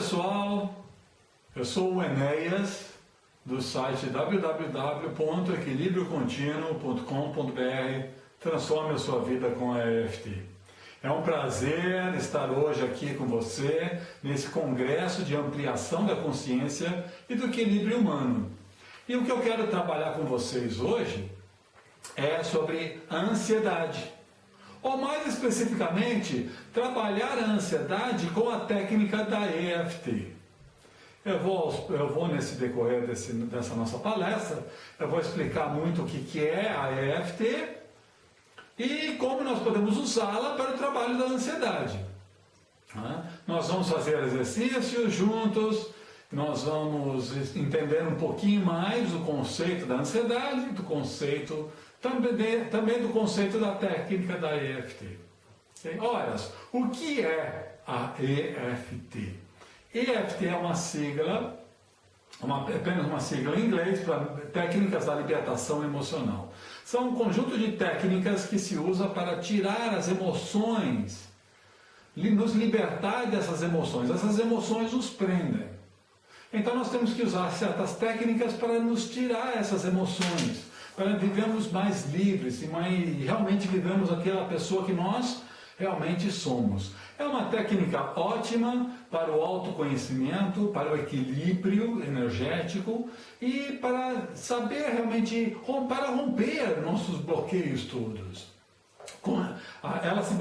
pessoal, eu sou o Enéas do site www.equilibriocontinuo.com.br. Transforme a sua vida com a EFT. É um prazer estar hoje aqui com você nesse congresso de ampliação da consciência e do equilíbrio humano. E o que eu quero trabalhar com vocês hoje é sobre a ansiedade. Ou mais especificamente, trabalhar a ansiedade com a técnica da EFT. Eu vou nesse decorrer dessa nossa palestra, eu vou explicar muito o que é a EFT e como nós podemos usá-la para o trabalho da ansiedade. Nós vamos fazer exercícios juntos, nós vamos entender um pouquinho mais o conceito da ansiedade, também do conceito da técnica da EFT. Ora, o que é a EFT? EFT é uma sigla, apenas uma sigla em inglês para técnicas da libertação emocional. São um conjunto de técnicas que se usa para tirar as emoções, nos libertar dessas emoções. Essas emoções nos prendem. Então nós temos que usar certas técnicas para nos tirar essas emoções, para vivermos mais livres e realmente vivemos aquela pessoa que nós realmente somos. É uma técnica ótima para o autoconhecimento, para o equilíbrio energético e para saber realmente, para romper nossos bloqueios todos. Ela se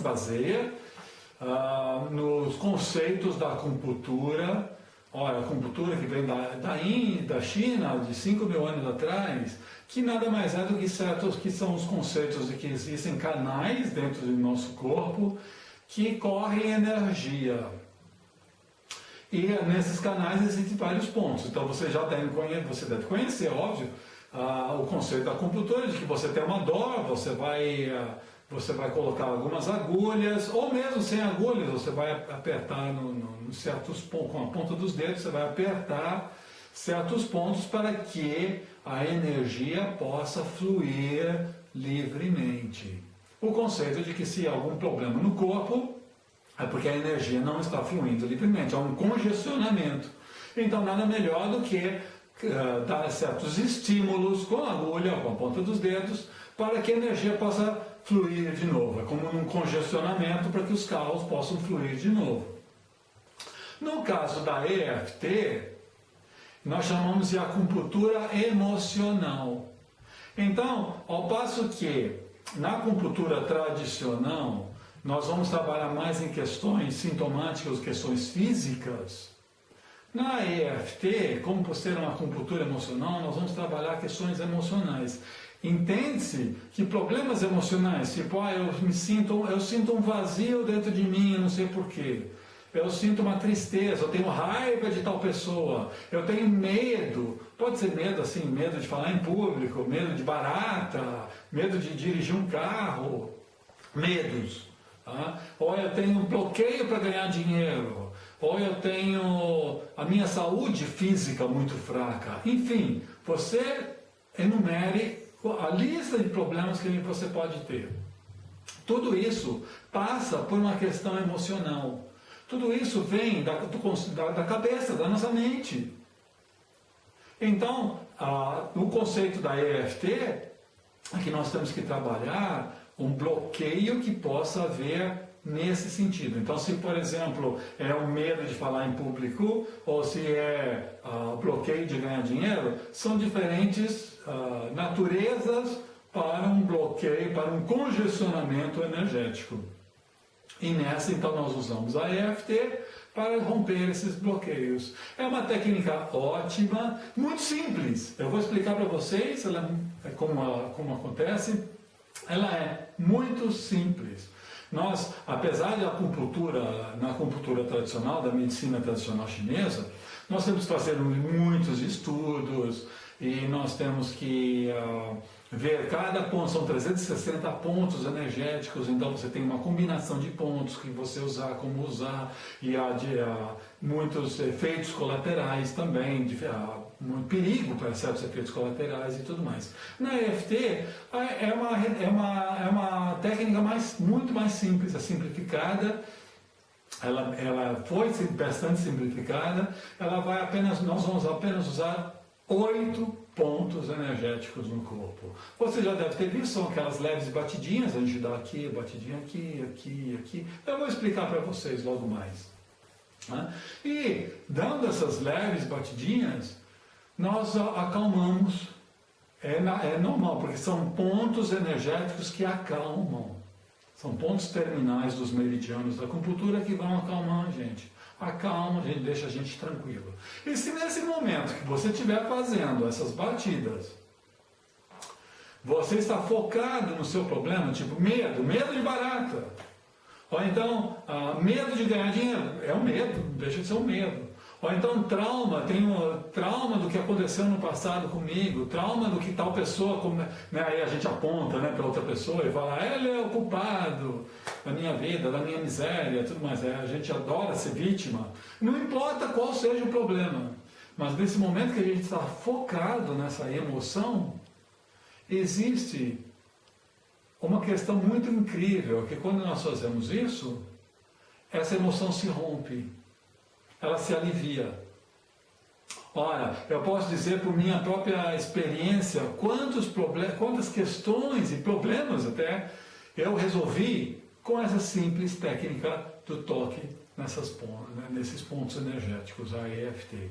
baseia nos conceitos da acupuntura. Olha, a acupuntura que vem da China, de 5.000 anos atrás, que nada mais é do que são os conceitos de que existem canais dentro do nosso corpo que correm energia. E nesses canais existem vários pontos. Então você deve conhecer, óbvio, o conceito da acupuntura, de que você tem uma dor, você vai colocar algumas agulhas, ou mesmo sem agulhas, você vai apertar certos pontos, com a ponta dos dedos, você vai apertar certos pontos para que a energia possa fluir livremente. O conceito de que se há algum problema no corpo, é porque a energia não está fluindo livremente, há um congestionamento. Então nada melhor do que dar certos estímulos com a agulha, com a ponta dos dedos, para que a energia possa fluir de novo. É como um congestionamento para que os calos possam fluir de novo. No caso da EFT, nós chamamos de acupuntura emocional. Então, ao passo que na acupuntura tradicional nós vamos trabalhar mais em questões sintomáticas, questões físicas, na EFT, como por ser uma acupuntura emocional, nós vamos trabalhar questões emocionais. Entende-se que problemas emocionais, tipo, eu sinto um vazio dentro de mim, não sei porquê. Eu sinto uma tristeza, eu tenho raiva de tal pessoa, eu tenho medo, pode ser medo assim, medo de falar em público, medo de barata, medo de dirigir um carro, medos. Ou eu tenho um bloqueio para ganhar dinheiro, ou eu tenho a minha saúde física muito fraca. Enfim, você enumere a lista de problemas que você pode ter. Tudo isso passa por uma questão emocional. Tudo isso vem da cabeça, da nossa mente. Então, o conceito da EFT é que nós temos que trabalhar um bloqueio que possa haver nesse sentido. Então, se, por exemplo, é o medo de falar em público, ou se é bloqueio de ganhar dinheiro, são diferentes naturezas para um bloqueio, para um congestionamento energético. E nessa, então, nós usamos a EFT para romper esses bloqueios. É uma técnica ótima, muito simples. Eu vou explicar para vocês como acontece. Ela é muito simples. Nós, apesar de na acupuntura tradicional, da medicina tradicional chinesa, nós temos que fazer muitos estudos e nós temos que ver cada ponto, são 360 pontos energéticos, então você tem uma combinação de pontos que você usar, como usar, e há muitos efeitos colaterais também, muito perigo para certos efeitos colaterais e tudo mais. Na EFT é uma técnica muito mais simples, simplificada, ela foi bastante simplificada, nós vamos apenas usar 8 pontos energéticos no corpo. Você já deve ter visto, são aquelas leves batidinhas, a gente dá aqui, batidinha aqui, aqui, aqui. Eu vou explicar para vocês logo mais. Né? E, dando essas leves batidinhas, nós acalmamos. É normal, porque são pontos energéticos que acalmam. São pontos terminais dos meridianos da acupuntura que vão acalmar a gente. Acalma, a gente deixa a gente tranquilo. E se nesse momento que você estiver fazendo essas batidas, você está focado no seu problema, tipo medo de barata, ou então medo de ganhar dinheiro, é um medo, deixa de ser um medo. Ou então trauma, tenho trauma do que aconteceu no passado comigo, trauma do que tal pessoa, né, aí a gente aponta, né, para outra pessoa e fala, ele é o culpado da minha vida, da minha miséria, tudo mais. A gente adora ser vítima, não importa qual seja o problema, mas nesse momento que a gente está focado nessa emoção, existe uma questão muito incrível, que quando nós fazemos isso, essa emoção se rompe. Ela se alivia. Ora, eu posso dizer por minha própria experiência quantas questões e problemas até eu resolvi com essa simples técnica do toque nesses pontos energéticos, a EFT.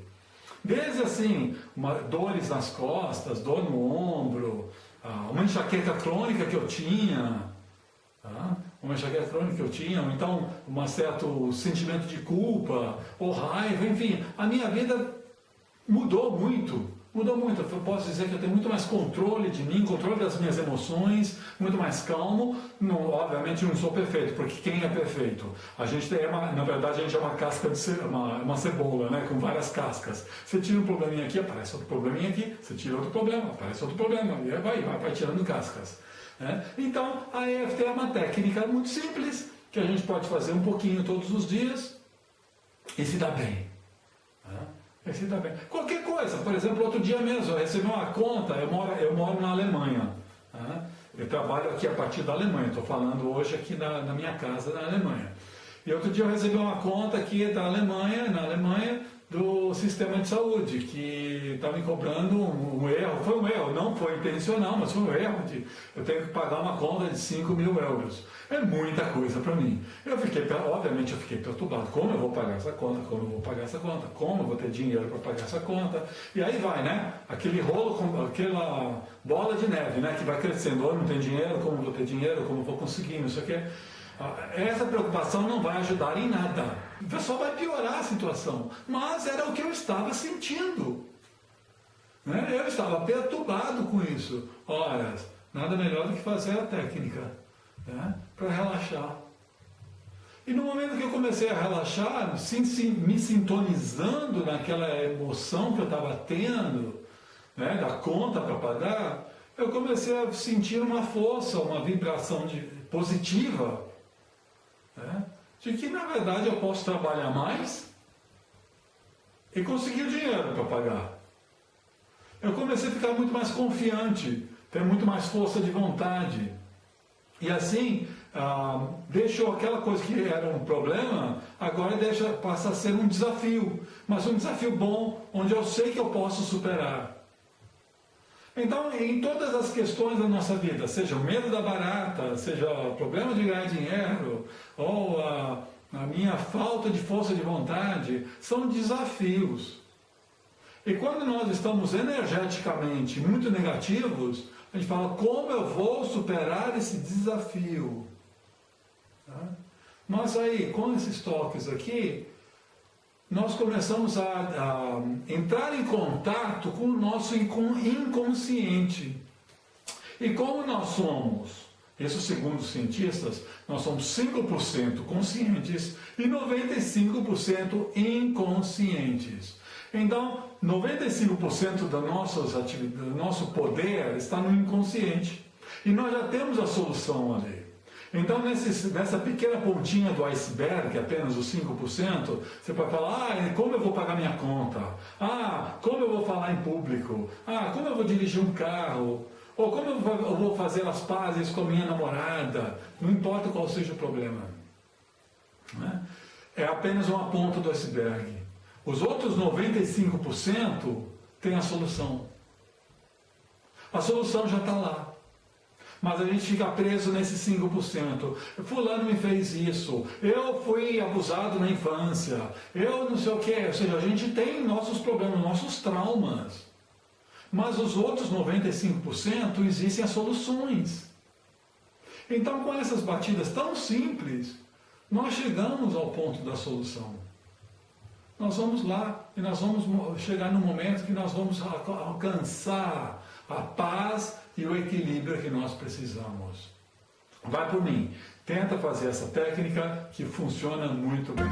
Desde assim, dores nas costas, dor no ombro, uma enxaqueca crônica que eu tinha, uma enxaqueca crônica que eu tinha, ou então um certo sentimento de culpa, ou raiva, enfim, a minha vida mudou muito. Eu posso dizer que eu tenho muito mais controle de mim, controle das minhas emoções, muito mais calmo. Não, obviamente não sou perfeito, porque quem é perfeito? A gente na verdade a gente é uma casca uma cebola, né, com várias cascas. Você tira um probleminha aqui, aparece outro probleminha aqui, você tira outro problema, aparece outro problema, e vai tirando cascas. Então, a EFT é uma técnica muito simples, que a gente pode fazer um pouquinho todos os dias e se dá bem. Qualquer coisa, por exemplo, outro dia mesmo, eu recebi uma conta, eu moro na Alemanha. Eu trabalho aqui a partir da Alemanha, estou falando hoje aqui na minha casa na Alemanha. E outro dia eu recebi uma conta aqui na Alemanha, do sistema de saúde, que está me cobrando um erro. Foi um erro, não foi intencional, mas foi um erro de eu tenho que pagar uma conta de 5.000 euros. É muita coisa para mim. Obviamente eu fiquei perturbado. Como eu vou pagar essa conta? Como eu vou ter dinheiro para pagar essa conta? E aí vai, né? Aquele rolo, aquela bola de neve, né? Que vai crescendo. Eu não tenho dinheiro, como eu vou ter dinheiro? Como eu vou conseguir? Não sei o quê. Essa preocupação não vai ajudar em nada. Só vai piorar a situação. Mas era o que eu estava sentindo. Eu estava perturbado com isso. Ora, nada melhor do que fazer a técnica para relaxar. E no momento que eu comecei a relaxar, me sintonizando naquela emoção que eu estava tendo, da conta para pagar, eu comecei a sentir uma força, uma vibração positiva, de que na verdade eu posso trabalhar mais e conseguir o dinheiro para pagar. Eu comecei a ficar muito mais confiante, ter muito mais força de vontade. E assim, deixou aquela coisa que era um problema, agora passa a ser um desafio. Mas um desafio bom, onde eu sei que eu posso superar. Então, em todas as questões da nossa vida, seja o medo da barata, seja o problema de ganhar dinheiro, ou a minha falta de força de vontade, são desafios. E quando nós estamos energeticamente muito negativos, a gente fala, como eu vou superar esse desafio? Mas aí, com esses toques aqui, nós começamos a entrar em contato com o nosso inconsciente. E como nós somos, isso segundo os cientistas, nós somos 5% conscientes e 95% inconscientes. Então, 95% do nosso poder está no inconsciente. E nós já temos a solução ali. Então, nessa pequena pontinha do iceberg, apenas os 5%, você pode falar, como eu vou pagar minha conta? Como eu vou falar em público? Como eu vou dirigir um carro? Ou como eu vou fazer as pazes com a minha namorada? Não importa qual seja o problema. é apenas uma ponta do iceberg. Os outros 95% têm a solução. A solução já está lá. Mas a gente fica preso nesses 5%. Fulano me fez isso, eu fui abusado na infância, eu não sei o que. Ou seja, a gente tem nossos problemas, nossos traumas. Mas os outros 95% existem as soluções. Então, com essas batidas tão simples, nós chegamos ao ponto da solução. Nós vamos lá e nós vamos chegar no momento que nós vamos alcançar a paz e o equilíbrio que nós precisamos. Vai por mim, tenta fazer essa técnica que funciona muito bem.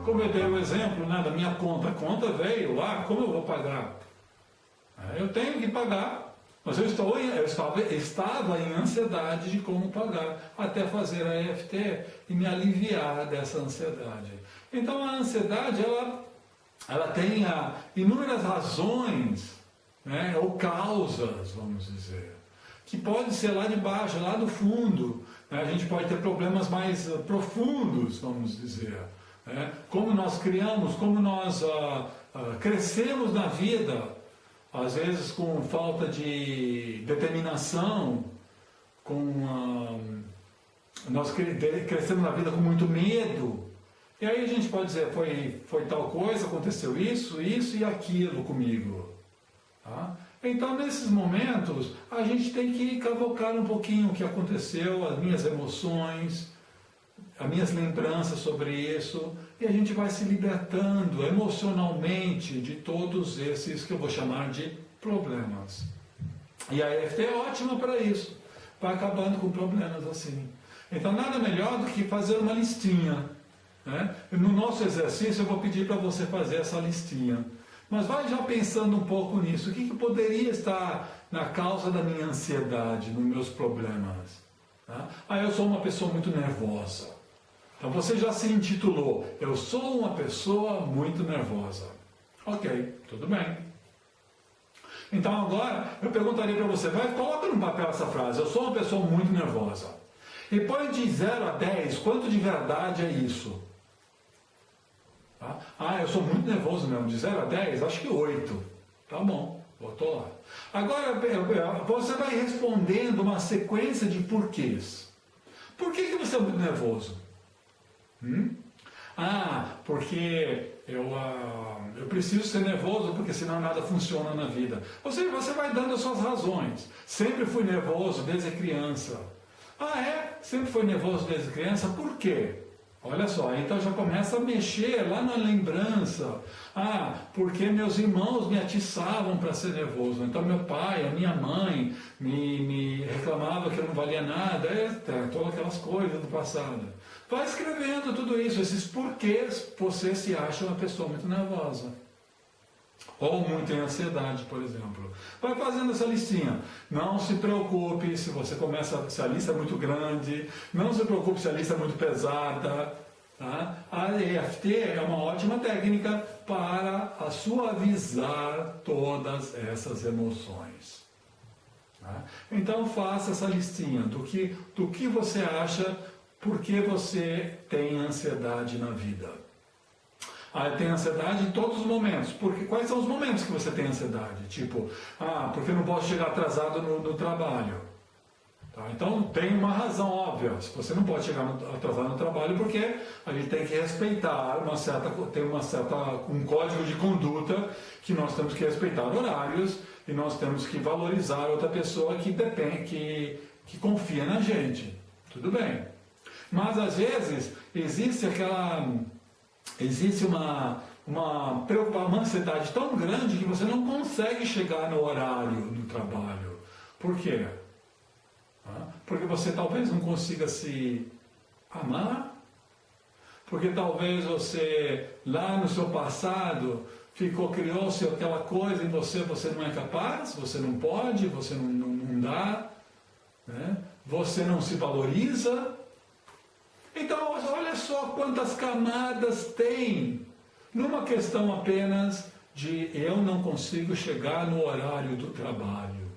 Como eu dei o exemplo, né, da minha conta, a conta veio lá, como eu vou pagar? Eu tenho que pagar, mas eu estava em ansiedade de como pagar, até fazer a EFT e me aliviar dessa ansiedade. Então a ansiedade, ela tem inúmeras razões, né, ou causas, vamos dizer, que pode ser lá de baixo, lá do fundo, né, a gente pode ter problemas mais profundos, vamos dizer, né, como nós criamos, como nós crescemos na vida, às vezes com falta de determinação, nós crescemos na vida com muito medo. E aí a gente pode dizer, foi tal coisa, aconteceu isso e aquilo comigo. Tá? Então, nesses momentos, a gente tem que cavocar um pouquinho o que aconteceu, as minhas emoções, as minhas lembranças sobre isso, e a gente vai se libertando emocionalmente de todos esses que eu vou chamar de problemas. E a EFT é ótima para isso, vai acabando com problemas assim. Então, nada melhor do que fazer uma listinha. Né? No nosso exercício eu vou pedir para você fazer essa listinha, mas vai já pensando um pouco nisso, o que poderia estar na causa da minha ansiedade, nos meus problemas. Tá? Eu sou uma pessoa muito nervosa, então você já se intitulou, eu sou uma pessoa muito nervosa. Ok, tudo bem. Então agora eu perguntaria para você, coloca no papel essa frase, eu sou uma pessoa muito nervosa, e põe de 0 a 10, quanto de verdade é isso? Eu sou muito nervoso mesmo, de 0 a 10, acho que 8. Tá bom, botou lá. Agora, você vai respondendo uma sequência de porquês. Por que você é muito nervoso? Porque eu preciso ser nervoso, porque senão nada funciona na vida. Ou seja, você vai dando as suas razões. Sempre fui nervoso desde criança. Sempre foi nervoso desde criança, por quê? Olha só, então já começa a mexer lá na lembrança. Porque meus irmãos me atiçavam para ser nervoso. Então meu pai, a minha mãe me reclamava que eu não valia nada. Todas aquelas coisas do passado. Vai escrevendo tudo isso, esses porquês você se acha uma pessoa muito nervosa. Ou muito em ansiedade, por exemplo. Vai fazendo essa listinha. Não se preocupe se se a lista é muito grande. Não se preocupe se a lista é muito pesada. Tá? A EFT é uma ótima técnica para suavizar todas essas emoções. Tá? Então faça essa listinha do que você acha, por que você tem ansiedade na vida. Tem ansiedade em todos os momentos. Quais são os momentos que você tem ansiedade? Tipo, porque eu não posso chegar atrasado no trabalho. Tá? Então tem uma razão óbvia. Você não pode chegar atrasado no trabalho porque a gente tem que respeitar um código de conduta que nós temos que respeitar horários e nós temos que valorizar outra pessoa que confia na gente. Tudo bem. Mas às vezes existe uma ansiedade tão grande que você não consegue chegar no horário no trabalho. Por quê? Porque você talvez não consiga se amar, porque talvez você, lá no seu passado, criou-se aquela coisa em você não é capaz, você não pode, você não dá, né? Você não se valoriza. Então, olha só quantas camadas tem, numa questão apenas de eu não consigo chegar no horário do trabalho.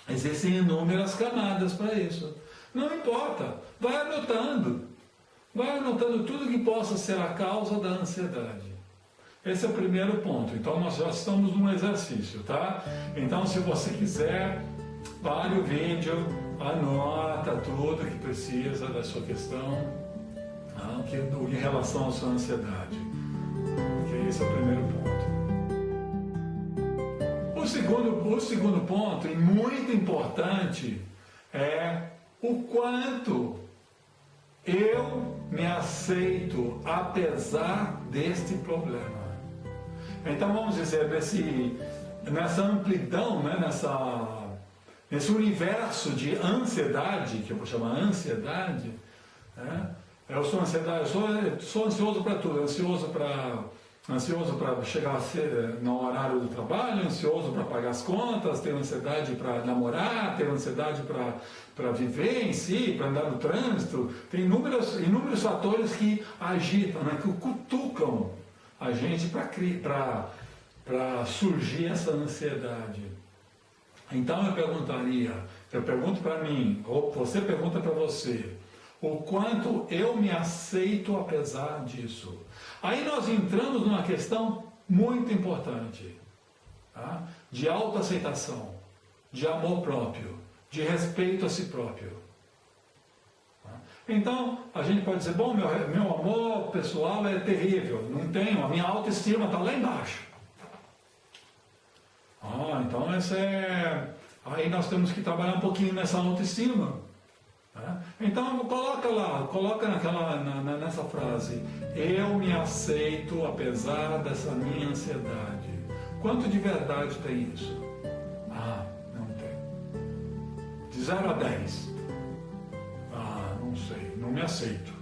Existem inúmeras camadas para isso. Não importa, vai anotando. Vai anotando tudo que possa ser a causa da ansiedade. Esse é o primeiro ponto. Então nós já estamos num exercício, tá? Então se você quiser, pare o vídeo, anota tudo que precisa da sua questão, em relação à sua ansiedade. Okay? Esse é o primeiro ponto. O segundo ponto, e muito importante, é o quanto eu me aceito apesar deste problema. Então vamos dizer, nessa amplidão, né, nesse universo de ansiedade, que eu vou chamar ansiedade, né, eu sou ansioso para tudo, ansioso para chegar a ser no horário do trabalho, ansioso para pagar as contas, tenho ansiedade para namorar, tenho ansiedade para viver em si, para andar no trânsito. Tem inúmeros fatores que agitam, né, que cutucam a gente para surgir essa ansiedade. Então eu pergunto para mim, ou você pergunta para você, o quanto eu me aceito apesar disso. Aí nós entramos numa questão muito importante, tá? De autoaceitação, de amor próprio, de respeito a si próprio. Tá? Então, a gente pode dizer, bom, meu amor pessoal é terrível, não tenho, a minha autoestima está lá embaixo. Então aí nós temos que trabalhar um pouquinho nessa autoestima. Então coloca nessa frase, eu me aceito apesar dessa minha ansiedade. Quanto de verdade tem isso? Não tem. De 0 a 10. Não sei, não me aceito.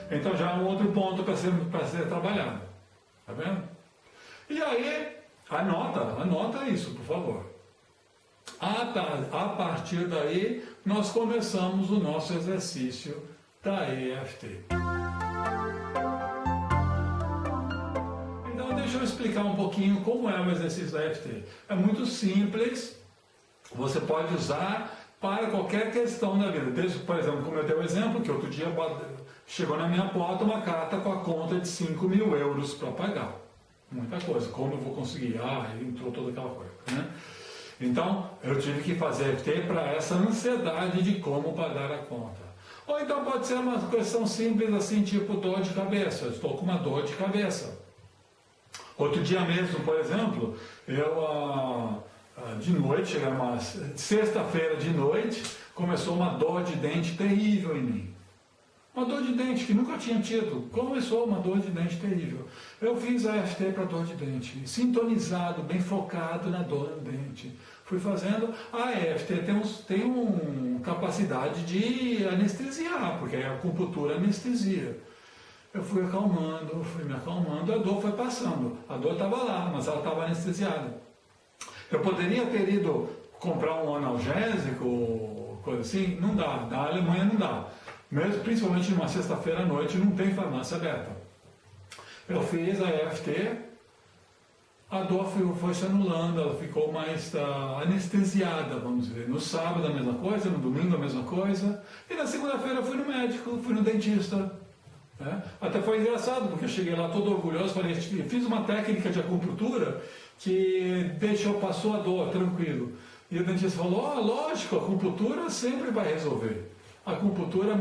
Então já é um outro ponto para ser trabalhado. Tá vendo? E aí, anota isso, por favor. A partir daí, nós começamos o nosso exercício da EFT. Então, deixa eu explicar um pouquinho como é o exercício da EFT. É muito simples, você pode usar para qualquer questão da vida. Desde, por exemplo, como eu dei o exemplo, que outro dia chegou na minha porta uma carta com a conta de 5.000 euros para pagar. Muita coisa, como eu vou conseguir? Entrou toda aquela coisa, né? Então, eu tive que fazer EFT para essa ansiedade de como pagar a conta. Ou então pode ser uma questão simples assim, tipo dor de cabeça. Eu estou com uma dor de cabeça. Outro dia mesmo, por exemplo, eu de noite, sexta-feira de noite, começou uma dor de dente terrível em mim. Uma dor de dente que nunca tinha tido. Começou uma dor de dente terrível. Eu fiz a EFT para dor de dente, sintonizado, bem focado na dor no dente. Fui fazendo. A EFT tem uma capacidade de anestesiar, porque a acupuntura anestesia. Eu fui me acalmando, a dor foi passando. A dor estava lá, mas ela estava anestesiada. Eu poderia ter ido comprar um analgésico, coisa assim? Não dá. Na Alemanha não dá. Mesmo, principalmente numa sexta-feira à noite, não tem farmácia aberta. Eu fiz a EFT, a dor foi se anulando, ela ficou mais anestesiada, vamos dizer. No sábado a mesma coisa, no domingo a mesma coisa, e na segunda-feira eu fui no médico, fui no dentista. Né? Até foi engraçado, porque eu cheguei lá todo orgulhoso, falei, fiz uma técnica de acupuntura que passou a dor, tranquilo. E o dentista falou, lógico, a acupuntura sempre vai resolver. A acupuntura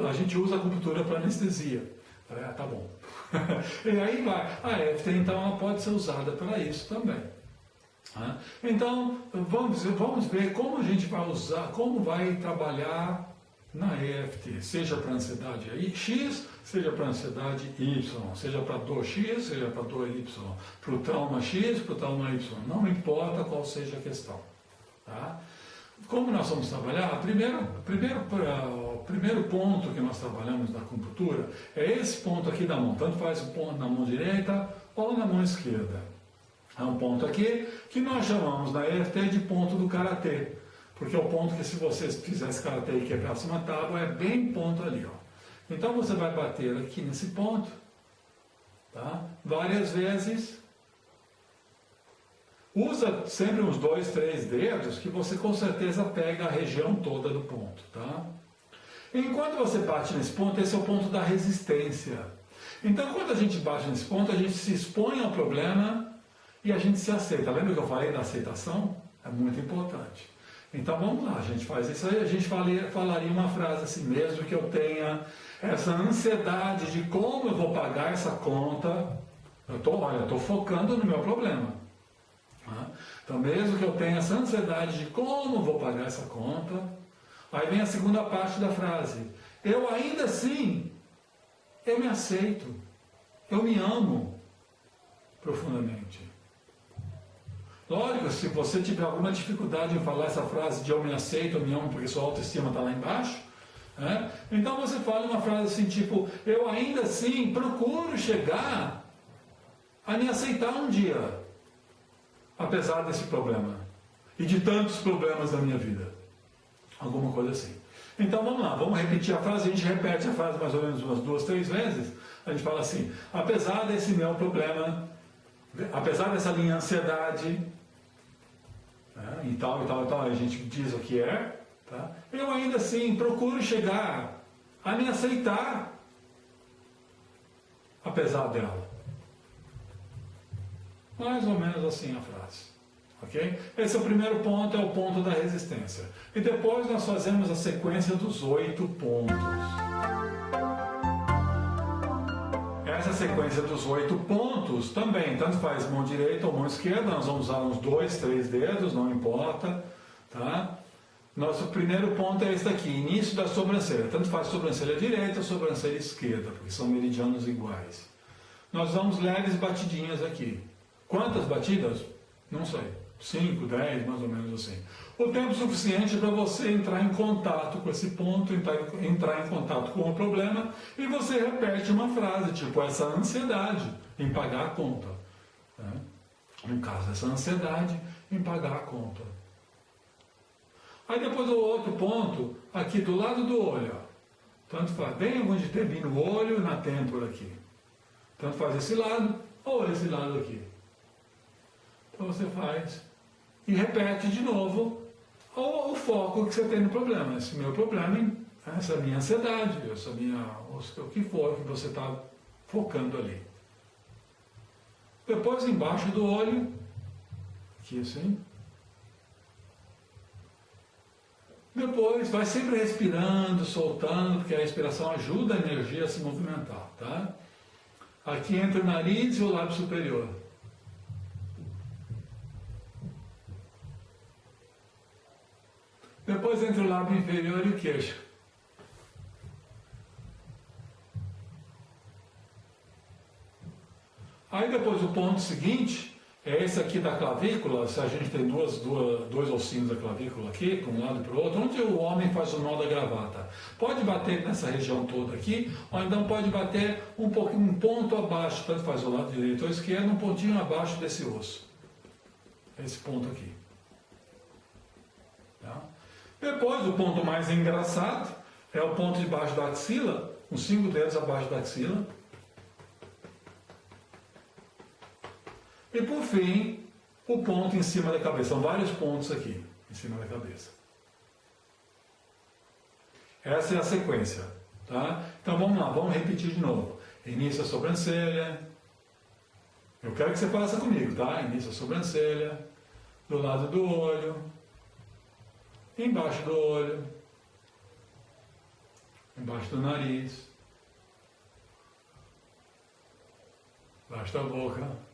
a gente usa a acupuntura para anestesia. Tá bom. E aí vai. A EFT, então, ela pode ser usada para isso também. Então, vamos ver como a gente vai usar, como vai trabalhar na EFT, seja para ansiedade X, seja para ansiedade Y, seja para dor X, seja para dor Y, para o trauma X, para o trauma Y, não importa qual seja a questão. Tá? Como nós vamos trabalhar? O primeiro ponto que nós trabalhamos na acupuntura é esse ponto aqui da mão, tanto faz o ponto na mão direita ou na mão esquerda. É um ponto aqui que nós chamamos na EFT de ponto do karatê, porque é o ponto que se você fizesse karatê e quebrasse uma tábua, é bem ponto ali. Então você vai bater aqui nesse ponto, tá? Várias vezes, Usa sempre uns 2, 3 dedos que você com certeza pega a região toda do ponto, tá? Enquanto você bate nesse ponto, esse é o ponto da resistência. Então, quando a gente bate nesse ponto, a gente se expõe ao problema e a gente se aceita. Lembra que eu falei da aceitação? É muito importante. Então, vamos lá, a gente faz isso aí, a gente falaria uma frase assim, mesmo que eu tenha essa ansiedade de como eu vou pagar essa conta, eu estou focando no meu problema. Tá? Então, mesmo que eu tenha essa ansiedade de como eu vou pagar essa conta, aí vem a segunda parte da frase. Eu ainda assim, eu me aceito, eu me amo profundamente. Lógico, se você tiver alguma dificuldade em falar essa frase de eu me aceito, eu me amo, porque sua autoestima está lá embaixo, né? Então você fala uma frase assim, tipo, eu ainda assim procuro chegar a me aceitar um dia, apesar desse problema, e de tantos problemas da minha vida. Alguma coisa assim. Então vamos lá, vamos repetir a frase, a gente repete a frase mais ou menos umas 2, 3 vezes, a gente fala assim, apesar desse meu problema, apesar dessa minha ansiedade, né, e tal, a gente diz o que é, tá? Eu ainda assim procuro chegar a me aceitar, apesar dela. Mais ou menos assim a frase. Okay? Esse é o primeiro ponto, é o ponto da resistência. E depois nós fazemos a sequência dos 8 pontos. Essa sequência dos 8 pontos também, tanto faz mão direita ou mão esquerda, nós vamos usar uns 2, 3 dedos, não importa. Tá? Nosso primeiro ponto é esse daqui, início da sobrancelha. Tanto faz sobrancelha direita ou sobrancelha esquerda, porque são meridianos iguais. Nós damos leves batidinhas aqui. Quantas batidas? Não sei. 5, 10, mais ou menos assim. O tempo suficiente para você entrar em contato com esse ponto, entrar em contato com o problema, e você repete uma frase, tipo essa ansiedade em pagar a conta. Né? No caso, essa ansiedade em pagar a conta. Aí depois o outro ponto, aqui do lado do olho. Tanto faz, bem onde termina o olho, na têmpora aqui. Tanto faz esse lado ou esse lado aqui. Então você faz e repete de novo o foco que você tem no problema. Esse meu problema, essa minha ansiedade, o que for que você está focando ali. Depois embaixo do olho, aqui assim. Depois vai sempre respirando, soltando, porque a respiração ajuda a energia a se movimentar, tá? Aqui entre o nariz e o lábio superior. Depois entre o lábio inferior e o queixo. Aí depois o ponto seguinte é esse aqui da clavícula. Se a gente tem dois ossinhos da clavícula aqui, para um lado e para o outro, onde o homem faz o nó da gravata. Pode bater nessa região toda aqui, ou então pode bater um ponto abaixo, tanto faz o lado direito ou esquerdo, um pontinho abaixo desse osso. Esse ponto aqui. Tá? Depois, o ponto mais engraçado é o ponto debaixo da axila, uns 5 dedos abaixo da axila. E por fim, o ponto em cima da cabeça. São vários pontos aqui, em cima da cabeça. Essa é a sequência. Tá? Então vamos lá, vamos repetir de novo. Início a sobrancelha. Eu quero que você faça comigo, tá? Início a sobrancelha. Do lado do olho. Embaixo do olho. Embaixo do nariz. Embaixo da boca.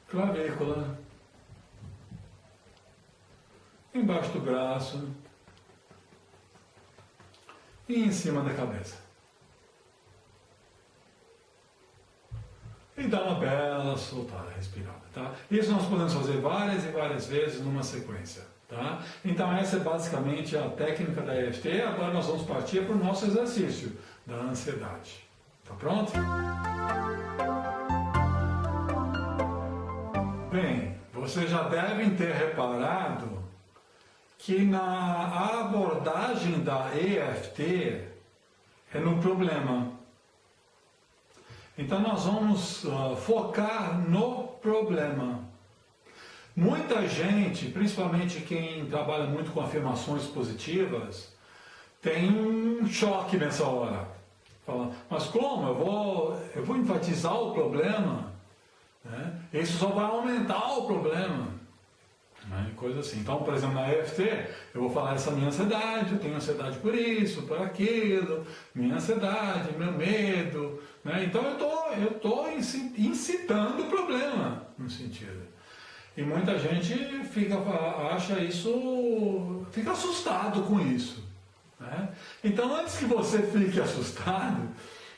Clavícula, embaixo do braço e em cima da cabeça. E dá uma bela soltada, respirada, tá? Isso nós podemos fazer várias e várias vezes numa sequência, tá? Então essa é basicamente a técnica da EFT. Agora nós vamos partir para o nosso exercício da ansiedade. Tá pronto? Bem, vocês já devem ter reparado que na abordagem da EFT é no problema. Então nós vamos focar no problema. Muita gente, principalmente quem trabalha muito com afirmações positivas, tem um choque nessa hora. Fala, mas como? Eu vou enfatizar o problema? Né? Isso só vai aumentar o problema. Né? Coisa assim. Então, por exemplo, na EFT, eu vou falar essa minha ansiedade, eu tenho ansiedade por isso, por aquilo, minha ansiedade, meu medo. Né? Então, eu estou incitando o problema, no sentido. E muita gente acha isso, fica assustado com isso. Né? Então, antes que você fique assustado,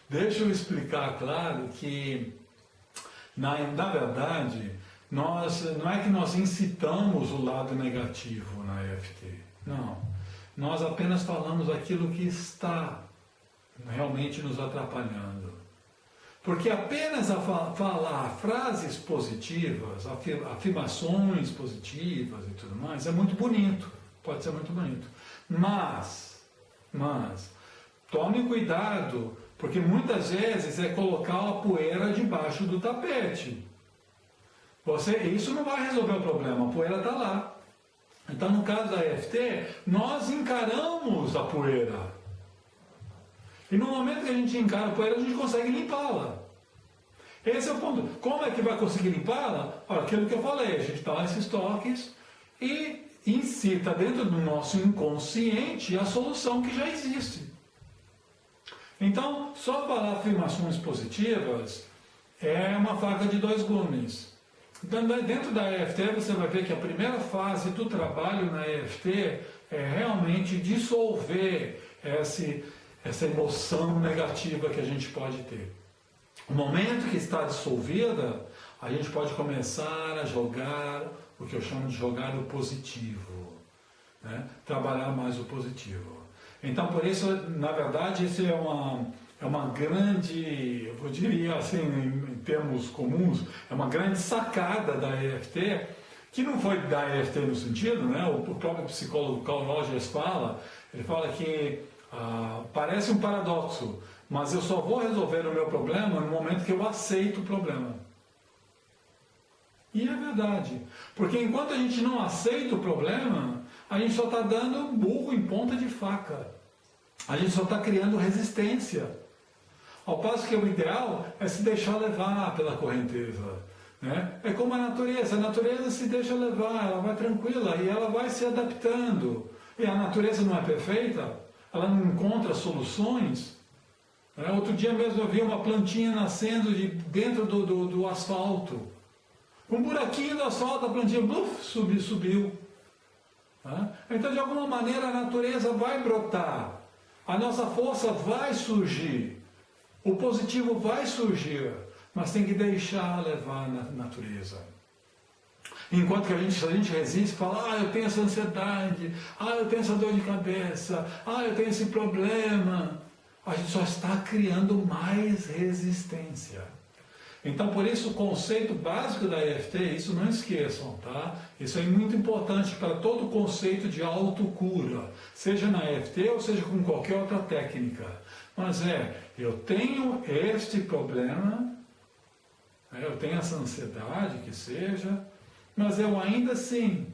deixa eu explicar claro que, na verdade, não é que nós incitamos o lado negativo na EFT. Não. Nós apenas falamos aquilo que está realmente nos atrapalhando. Porque apenas falar frases positivas, afirmações positivas e tudo mais, é muito bonito, pode ser muito bonito. Mas, tome cuidado, porque muitas vezes é colocar a poeira debaixo do tapete. Isso não vai resolver o problema, a poeira está lá. Então, no caso da EFT, nós encaramos a poeira. E no momento que a gente encara a poeira, a gente consegue limpá-la. Esse é o ponto. Como é que vai conseguir limpá-la? Aquilo que eu falei, a gente dá esses toques e incita dentro do nosso inconsciente a solução que já existe. Então, só falar afirmações positivas é uma faca de dois gumes. Então, dentro da EFT, você vai ver que a primeira fase do trabalho na EFT é realmente dissolver essa emoção negativa que a gente pode ter. No momento que está dissolvida, a gente pode começar a jogar o que eu chamo de jogar o positivo, né? Trabalhar mais o positivo. Então, por isso, na verdade, isso é uma grande, eu diria assim, em termos comuns, é uma grande sacada da EFT, que não foi da EFT no sentido, né? O próprio psicólogo Carl Rogers ele fala que parece um paradoxo, mas eu só vou resolver o meu problema no momento que eu aceito o problema. E é verdade, porque enquanto a gente não aceita o problema, a gente só está dando burro em ponta de faca. A gente só está criando resistência. Ao passo que o ideal é se deixar levar pela correnteza. Né? É como a natureza se deixa levar, ela vai tranquila e ela vai se adaptando. E a natureza não é perfeita, ela não encontra soluções. Outro dia mesmo eu vi uma plantinha nascendo dentro do asfalto. Um buraquinho do asfalto, a plantinha subiu. Então, de alguma maneira, a natureza vai brotar. A nossa força vai surgir. O positivo vai surgir. Mas tem que deixar levar na natureza. Enquanto que a gente resiste, fala, eu tenho essa ansiedade, eu tenho essa dor de cabeça, eu tenho esse problema. A gente só está criando mais resistência. Então, por isso, o conceito básico da EFT, isso não esqueçam, tá? Isso é muito importante para todo o conceito de autocura, seja na EFT ou seja com qualquer outra técnica. Mas eu tenho este problema, eu tenho essa ansiedade, que seja, mas eu ainda assim,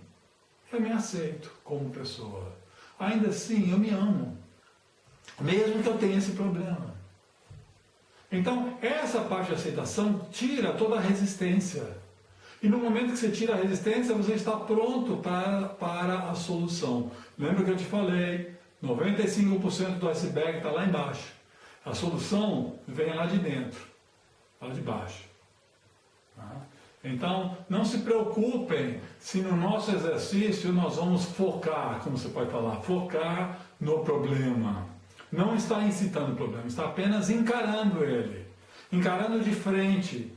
eu me aceito como pessoa. Ainda assim, eu me amo. Mesmo que eu tenha esse problema. Então, essa parte de aceitação tira toda a resistência. E no momento que você tira a resistência, você está pronto para a solução. Lembra que eu te falei, 95% do iceberg está lá embaixo. A solução vem lá de dentro, lá de baixo. Então, não se preocupem se no nosso exercício nós vamos focar, como você pode falar, focar no problema. Não está incitando o problema, está apenas encarando ele, encarando de frente.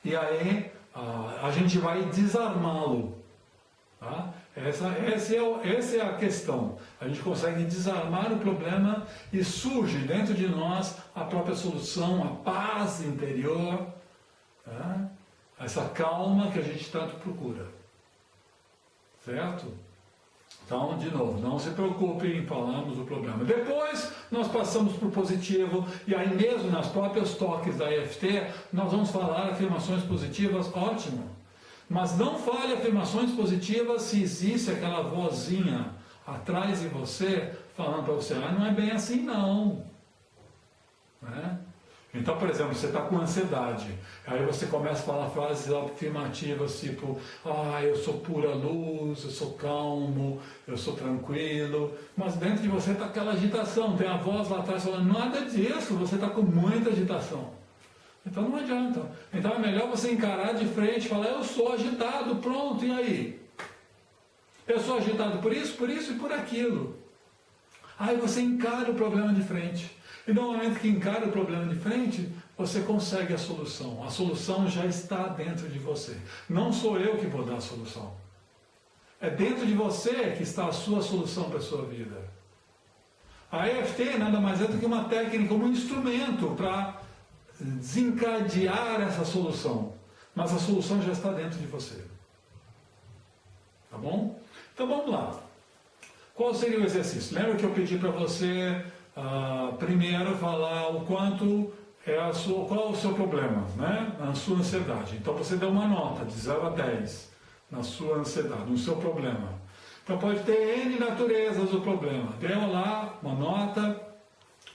E aí a gente vai desarmá-lo. Tá? Essa é a questão. A gente consegue desarmar o problema e surge dentro de nós a própria solução, a paz interior, tá? Essa calma que a gente tanto procura. Certo? Então, de novo, não se preocupe em falarmos do problema. Depois, nós passamos para o positivo, e aí mesmo nas próprias toques da EFT, nós vamos falar afirmações positivas, ótimo. Mas não fale afirmações positivas se existe aquela vozinha atrás de você, falando para você, não é bem assim não. Né? Então, por exemplo, você está com ansiedade, aí você começa a falar frases afirmativas tipo, eu sou pura luz, eu sou calmo, eu sou tranquilo, mas dentro de você está aquela agitação, tem a voz lá atrás falando, nada disso, você está com muita agitação. Então não adianta. Então é melhor você encarar de frente e falar, eu sou agitado, pronto, e aí? Eu sou agitado por isso e por aquilo. Aí você encara o problema de frente. E no momento que encara o problema de frente, você consegue a solução. A solução já está dentro de você. Não sou eu que vou dar a solução. É dentro de você que está a sua solução para a sua vida. A EFT nada mais é do que uma técnica, um instrumento para desencadear essa solução. Mas a solução já está dentro de você. Tá bom? Então vamos lá. Qual seria o exercício? Lembra que eu pedi para você primeiro falar o quanto é qual é o seu problema, né? A sua ansiedade. Então você deu uma nota de 0 a 10 na sua ansiedade, no seu problema. Então pode ter N naturezas do problema. Deu lá uma nota,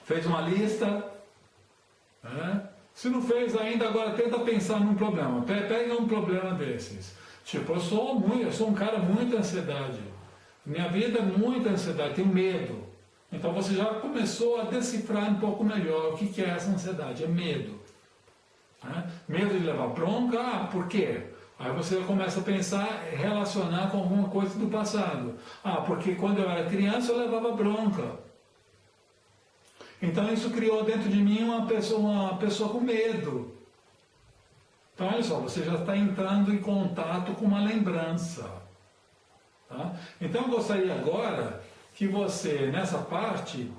fez uma lista, né? Se não fez ainda, agora tenta pensar num problema. Pega um problema desses. Tipo, eu sou um cara muito ansiedade. Minha vida é muita ansiedade, tenho medo. Então você já começou a decifrar um pouco melhor o que é essa ansiedade, é medo. Né? Medo de levar bronca, por quê? Aí você começa a pensar, relacionar com alguma coisa do passado. Porque quando eu era criança eu levava bronca. Então isso criou dentro de mim uma pessoa com medo. Então olha só, você já está entrando em contato com uma lembrança. Tá? Então eu gostaria agora que você, nessa parte,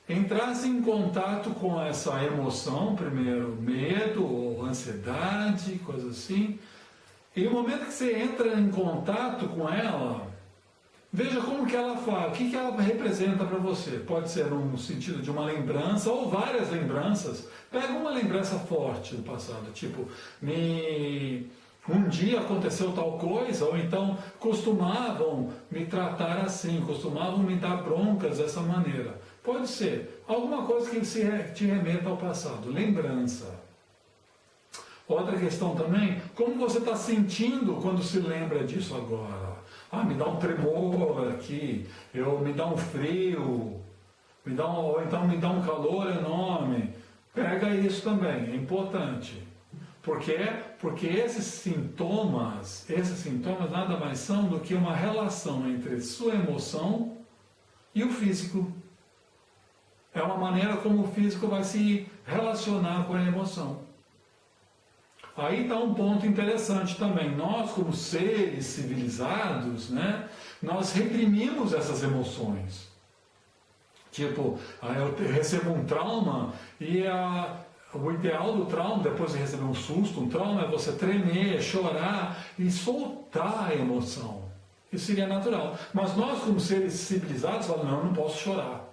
entrasse em contato com essa emoção, primeiro medo ou ansiedade, coisa assim, e no momento que você entra em contato com ela, veja como que ela fala, o que ela representa para você. Pode ser no sentido de uma lembrança ou várias lembranças. Pega uma lembrança forte do passado, tipo, um dia aconteceu tal coisa, ou então costumavam me tratar assim, costumavam me dar broncas dessa maneira. Pode ser alguma coisa que te remeta ao passado, lembrança. Outra questão também, como você está sentindo quando se lembra disso agora? Me dá um tremor aqui, me dá um frio, ou então me dá um calor enorme. Pega isso também, é importante. Por quê? Porque esses sintomas nada mais são do que uma relação entre sua emoção e o físico. É uma maneira como o físico vai se relacionar com a emoção. Aí está um ponto interessante também. Nós, como seres civilizados, né, nós reprimimos essas emoções. Tipo, eu recebo um trauma e o ideal do trauma, depois de receber um susto, um trauma, é você tremer, chorar e soltar a emoção. Isso seria natural. Mas nós, como seres civilizados, falamos, não, eu não posso chorar.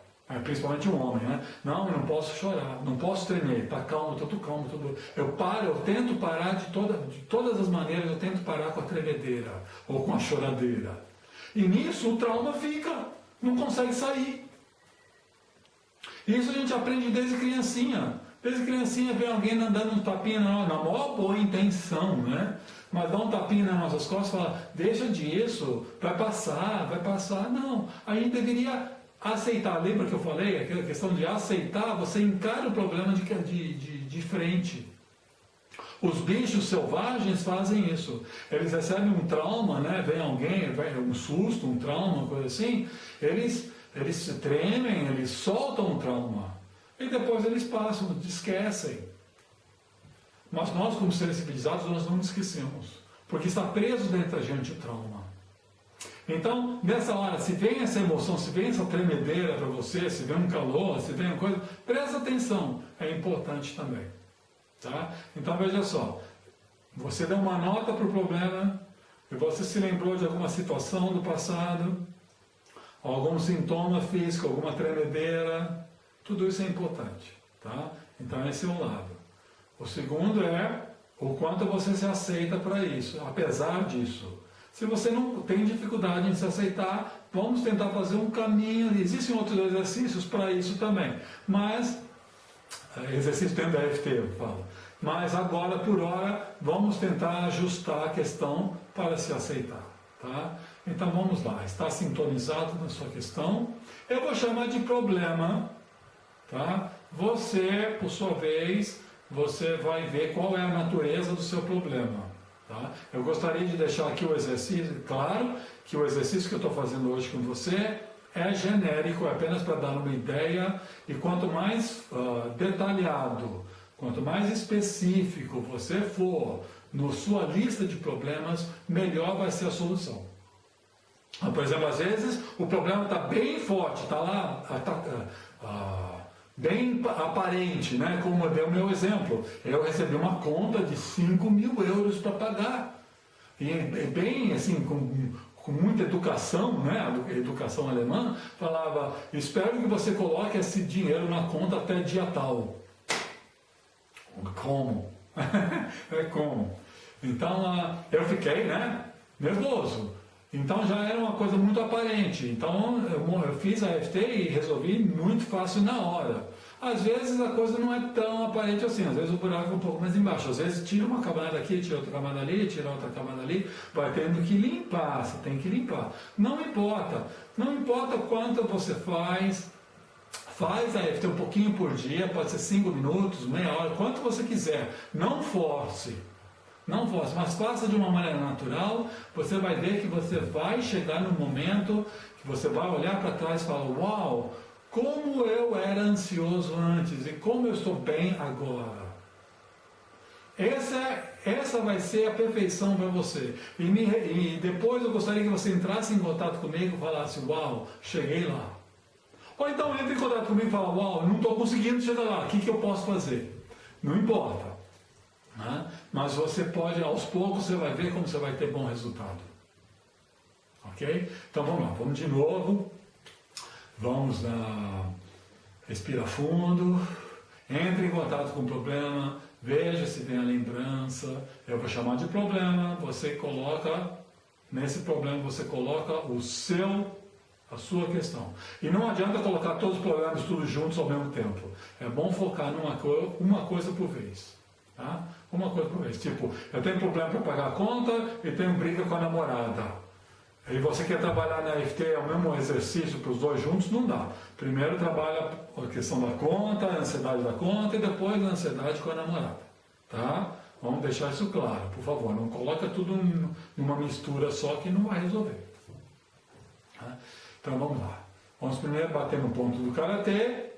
Principalmente um homem, né? Não, eu não posso chorar, não posso tremer, tá calmo, tudo calmo, tudo. Eu tento parar de todas as maneiras, eu tento parar com a tremedeira ou com a choradeira. E nisso o trauma fica, não consegue sair. Isso a gente aprende desde criancinha. Desde criancinha vem alguém dando um tapinha na maior boa intenção, né? Mas dá um tapinha nas nossas costas e fala, deixa disso, vai passar. Não, a gente deveria aceitar. Lembra que eu falei? Aquela questão de aceitar, você encara o problema de frente. Os bichos selvagens fazem isso. Eles recebem um trauma, né? Vem alguém, um susto, um trauma, uma coisa assim, eles se tremem, eles soltam o trauma. E depois eles passam, esquecem. Mas nós, como seres civilizados, nós não esquecemos. Porque está preso dentro da gente o trauma. Então, nessa hora, se vem essa emoção, se vem essa tremedeira para você, se vem um calor, se vem uma coisa, presta atenção. É importante também. Tá? Então, veja só. Você deu uma nota para o problema, e você se lembrou de alguma situação do passado, algum sintoma físico, alguma tremedeira, tudo isso é importante, tá? Então esse é um lado. O segundo é o quanto você se aceita para isso, apesar disso. Se você não tem dificuldade em se aceitar, vamos tentar fazer um caminho. Existem outros exercícios para isso também, mas exercício dentro da EFT, eu falo. Mas agora, por hora, vamos tentar ajustar a questão para se aceitar, tá? Então vamos lá, está sintonizado na sua questão. Eu vou chamar de problema, tá? Você, por sua vez, você vai ver qual é a natureza do seu problema, tá? Eu gostaria de deixar aqui o exercício, claro que o exercício que eu estou fazendo hoje com você é genérico, é apenas para dar uma ideia, e quanto mais detalhado, quanto mais específico você for na sua lista de problemas, melhor vai ser a solução. Por exemplo, às vezes o problema está bem forte, está lá, bem aparente, né? Como eu dei o meu exemplo. Eu recebi uma conta de 5.000 euros para pagar. E bem assim, com muita educação, né? Educação alemã, falava, espero que você coloque esse dinheiro na conta até dia tal. Como? Como? Então eu fiquei, né? Nervoso. Então já era uma coisa muito aparente. Então eu fiz a EFT e resolvi muito fácil na hora. Às vezes a coisa não é tão aparente assim, às vezes o buraco é um pouco mais embaixo. Às vezes tira uma camada aqui, tira outra camada ali, tira outra camada ali, vai tendo que limpar, você tem que limpar. Não importa quanto você faz a EFT um pouquinho por dia, pode ser 5 minutos, meia hora, quanto você quiser. Não force. Não force, mas faça de uma maneira natural, você vai ver que você vai chegar no momento que você vai olhar para trás e falar, uau, como eu era ansioso antes e como eu estou bem agora. Essa vai ser a perfeição para você. E depois eu gostaria que você entrasse em contato comigo e falasse, uau, cheguei lá. Ou então entre em contato comigo e fala, uau, não estou conseguindo chegar lá, o que eu posso fazer? Não importa. Mas você pode, aos poucos, você vai ver como você vai ter bom resultado. Ok? Então vamos lá, vamos de novo. Vamos respira fundo, entre em contato com o problema, veja se vem a lembrança. Eu vou chamar de problema, você coloca, nesse problema você coloca a sua questão. E não adianta colocar todos os problemas tudo juntos ao mesmo tempo. É bom focar uma coisa por vez. Tá? Uma coisa por vez. Tipo, eu tenho problema para pagar a conta e tenho briga com a namorada. E você quer trabalhar na EFT, é o mesmo exercício para os dois juntos? Não dá. Primeiro trabalha a questão da conta, a ansiedade da conta, e depois a ansiedade com a namorada. Tá? Vamos deixar isso claro, por favor. Não coloca tudo numa mistura só que não vai resolver. Tá? Então vamos lá. Vamos primeiro bater no ponto do Karatê.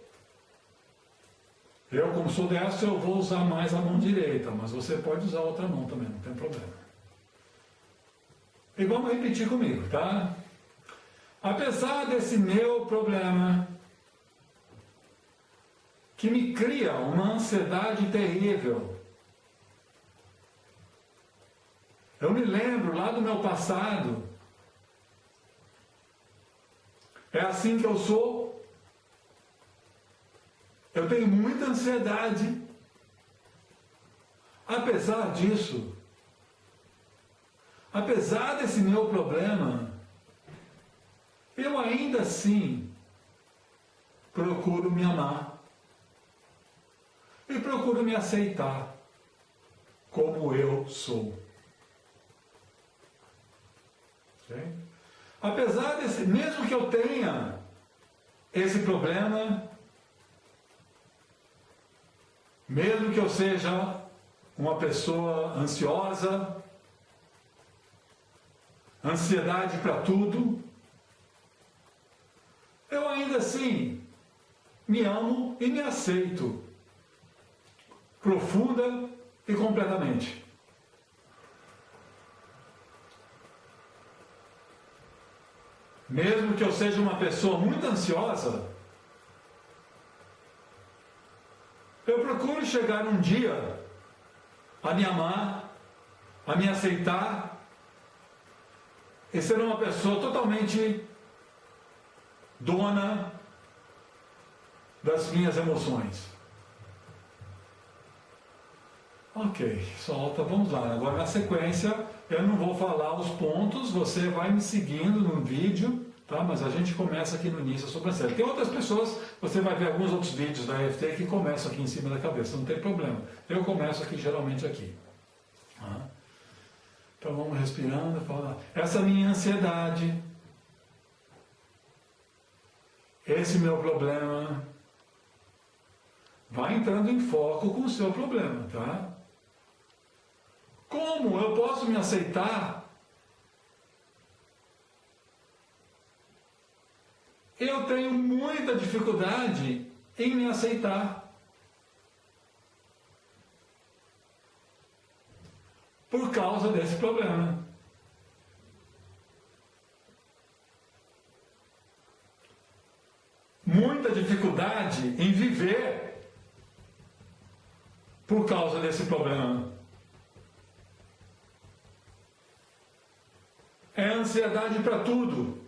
Eu, como sou destro, eu vou usar mais a mão direita, mas você pode usar a outra mão também, não tem problema. E vamos repetir comigo, tá? Apesar desse meu problema, que me cria uma ansiedade terrível, eu me lembro lá do meu passado, é assim que eu sou. Eu tenho muita ansiedade. Apesar disso, apesar desse meu problema, eu ainda assim procuro me amar e procuro me aceitar como eu sou. Okay? Apesar desse, mesmo que eu tenha esse problema, mesmo que eu seja uma pessoa ansiosa, ansiedade para tudo, eu ainda assim me amo e me aceito profunda e completamente. Mesmo que eu seja uma pessoa muito ansiosa, eu procuro chegar um dia a me amar, a me aceitar e ser uma pessoa totalmente dona das minhas emoções. Ok, solta, vamos lá. Agora na sequência eu não vou falar os pontos, você vai me seguindo no vídeo, tá? Mas a gente começa aqui no início a sobrancelha. Tem outras pessoas, você vai ver alguns outros vídeos da EFT que começam aqui em cima da cabeça, não tem problema. Eu começo aqui geralmente aqui. Tá? Então vamos respirando, falar. Essa minha ansiedade, esse meu problema, vai entrando em foco com o seu problema, tá? Como eu posso me aceitar? Eu tenho muita dificuldade em me aceitar. Por causa desse problema. Muita dificuldade em viver por causa desse problema. É ansiedade para tudo.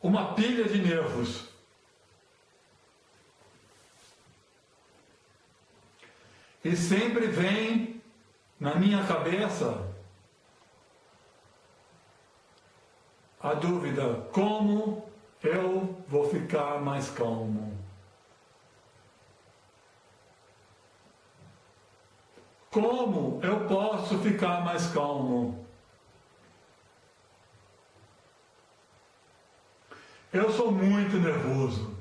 Uma pilha de nervos. E sempre vem na minha cabeça a dúvida: como eu vou ficar mais calmo? Como eu posso ficar mais calmo? Eu sou muito nervoso.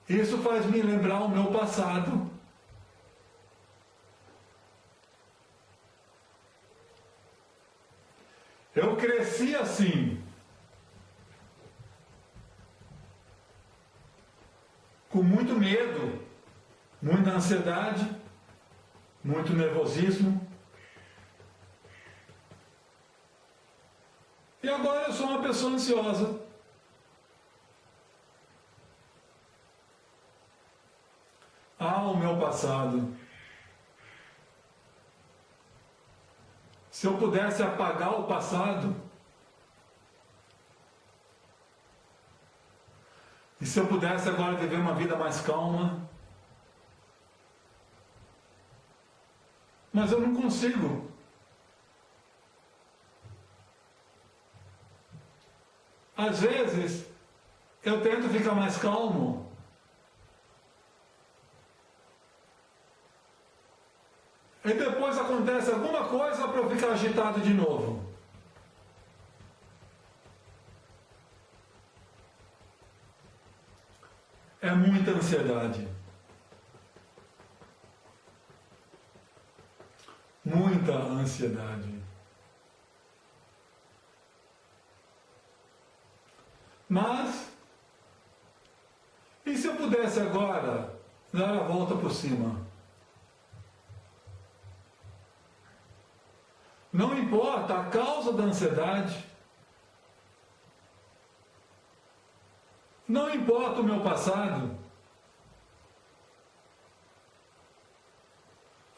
Isso faz me lembrar o meu passado. Eu cresci assim. Com muito medo, muita ansiedade, muito nervosismo. E agora eu sou uma pessoa ansiosa. O meu passado. Se eu pudesse apagar o passado, e se eu pudesse agora viver uma vida mais calma, mas eu não consigo. Às vezes, eu tento ficar mais calmo, e depois acontece alguma coisa para eu ficar agitado de novo. É muita ansiedade. Muita ansiedade. Mas, e se eu pudesse agora dar a volta por cima? Não importa a causa da ansiedade, não importa o meu passado,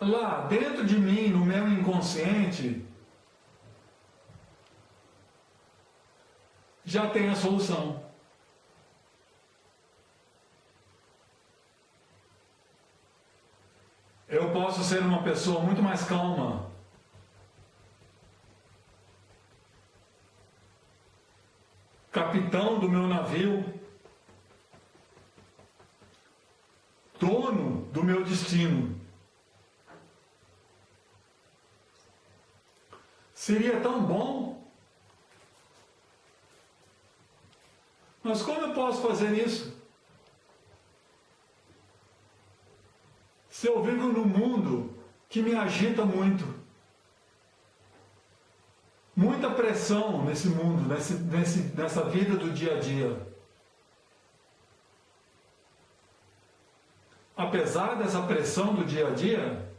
lá dentro de mim, no meu inconsciente, já tem a solução. Eu posso ser uma pessoa muito mais calma. Capitão do meu navio, dono do meu destino. Seria tão bom. Mas como eu posso fazer isso? Se eu vivo num mundo que me agita muito. Muita pressão nesse mundo, nessa vida do dia a dia. Apesar dessa pressão do dia a dia,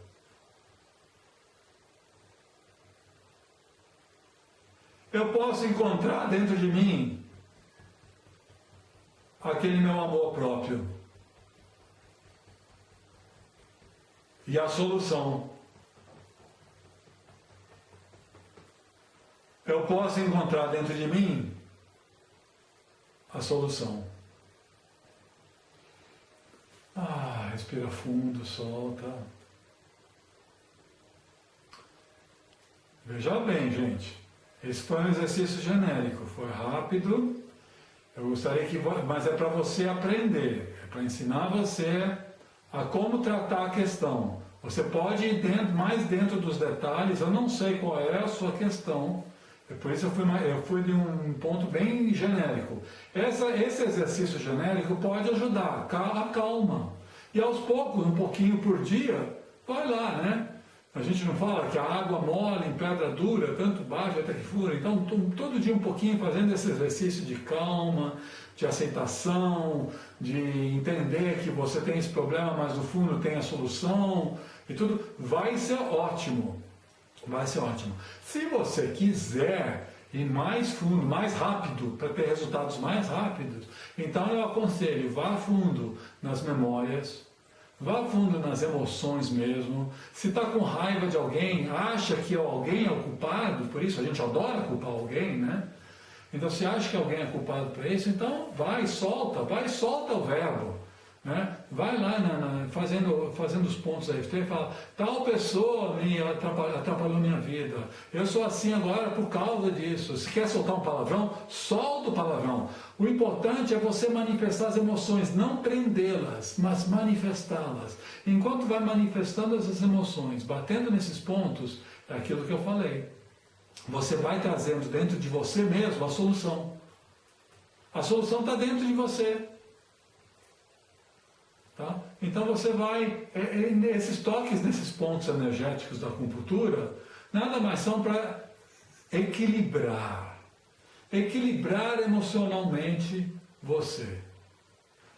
eu posso encontrar dentro de mim aquele meu amor próprio. e a solução. Eu posso encontrar dentro de mim a solução. Respira fundo, solta. Veja bem, gente. Esse foi um exercício genérico, foi rápido. Eu gostaria que, mas é para você aprender, é para ensinar você a como tratar a questão. Você pode ir mais dentro dos detalhes. Eu não sei qual é a sua questão. Por isso eu fui de um ponto bem genérico. Esse exercício genérico pode ajudar, a calma. E aos poucos, um pouquinho por dia, vai lá, né? A gente não fala que a água mole em pedra dura, tanto baixa até que fura. Então, todo dia um pouquinho fazendo esse exercício de calma, de aceitação, de entender que você tem esse problema, mas no fundo tem a solução e tudo, vai ser ótimo. Vai ser ótimo. Se você quiser ir mais fundo, mais rápido, para ter resultados mais rápidos, então eu aconselho, vá a fundo nas memórias, vá a fundo nas emoções mesmo. Se está com raiva de alguém, acha que alguém é o culpado, por isso a gente adora culpar alguém, né? Então se acha que alguém é culpado por isso, então vai, solta o verbo. Né? Vai lá fazendo os pontos da EFT e fala, tal pessoa me atrapalhou minha vida, eu sou assim agora por causa disso. Se quer soltar um palavrão, solta o palavrão. O importante é você manifestar as emoções, não prendê-las, mas manifestá-las. Enquanto vai manifestando essas emoções, batendo nesses pontos, é aquilo que eu falei, você vai trazendo dentro de você mesmo a solução. A solução está dentro de você. Tá? Então você vai, esses toques nesses pontos energéticos da acupuntura, nada mais são para equilibrar emocionalmente você.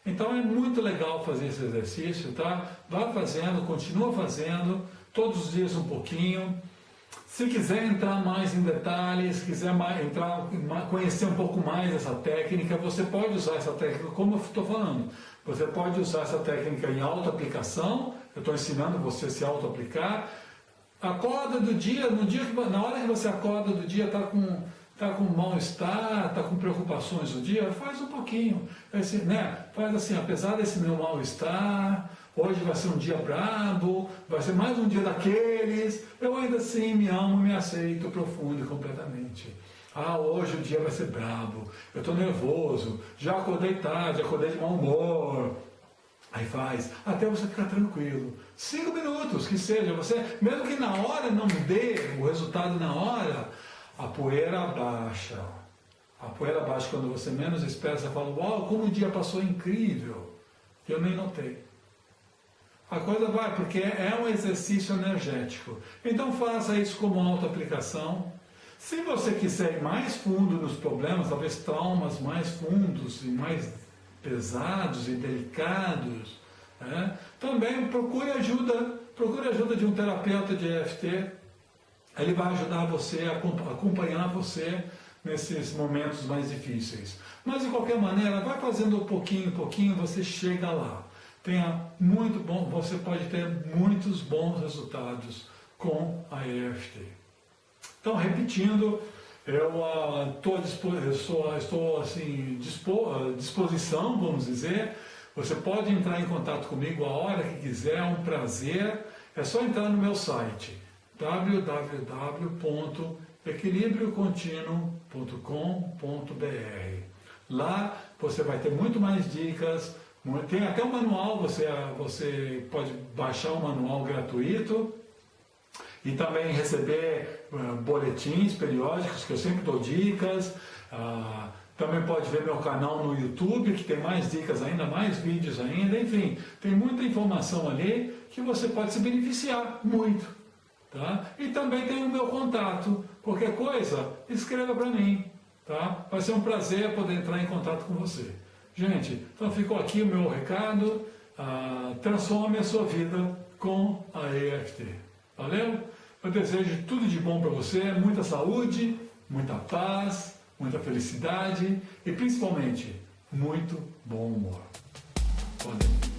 Então é muito legal fazer esse exercício, tá? Vá fazendo, continua fazendo, todos os dias um pouquinho. Se quiser entrar mais em detalhes, quiser conhecer um pouco mais essa técnica, você pode usar essa técnica, como eu estou falando. Você pode usar essa técnica em auto-aplicação, eu estou ensinando você a se auto-aplicar. Acorda do dia, na hora que você acorda do dia, está com mal-estar, está com preocupações do dia, faz um pouquinho. Faz assim, apesar desse meu mal-estar, hoje vai ser um dia brabo, vai ser mais um dia daqueles, eu ainda assim me amo, me aceito profundo e completamente. Hoje o dia vai ser brabo, eu estou nervoso, já acordei tarde, acordei de mau humor. Aí faz, até você ficar tranquilo. 5 minutos, que seja, você, mesmo que na hora não dê o resultado na hora, a poeira baixa. A poeira baixa quando você menos espera, você fala, uau, como o dia passou incrível. Eu nem notei. A coisa vai, porque é um exercício energético. Então faça isso como auto-aplicação. Se você quiser ir mais fundo nos problemas, talvez traumas mais fundos e mais pesados e delicados, também procure ajuda de um terapeuta de EFT. Ele vai ajudar você, acompanhar você nesses momentos mais difíceis. Mas de qualquer maneira, vai fazendo pouquinho em pouquinho, você chega lá. Você pode ter muitos bons resultados com a EFT. Então, repetindo, estou assim, à disposição, vamos dizer. Você pode entrar em contato comigo a hora que quiser, é um prazer. É só entrar no meu site, www.equilibriocontinuo.com.br. Lá você vai ter muito mais dicas, tem até um manual, você pode baixar um manual gratuito e também receber boletins periódicos, que eu sempre dou dicas. Também pode ver meu canal no YouTube, que tem mais dicas ainda, mais vídeos ainda, enfim, tem muita informação ali que você pode se beneficiar muito. Tá? E também tem o meu contato. Qualquer coisa, escreva para mim. Tá? Vai ser um prazer poder entrar em contato com você. Gente, então ficou aqui o meu recado. Transforme a sua vida com a EFT. Valeu? Eu desejo tudo de bom para você, muita saúde, muita paz, muita felicidade e principalmente muito bom humor. Valeu!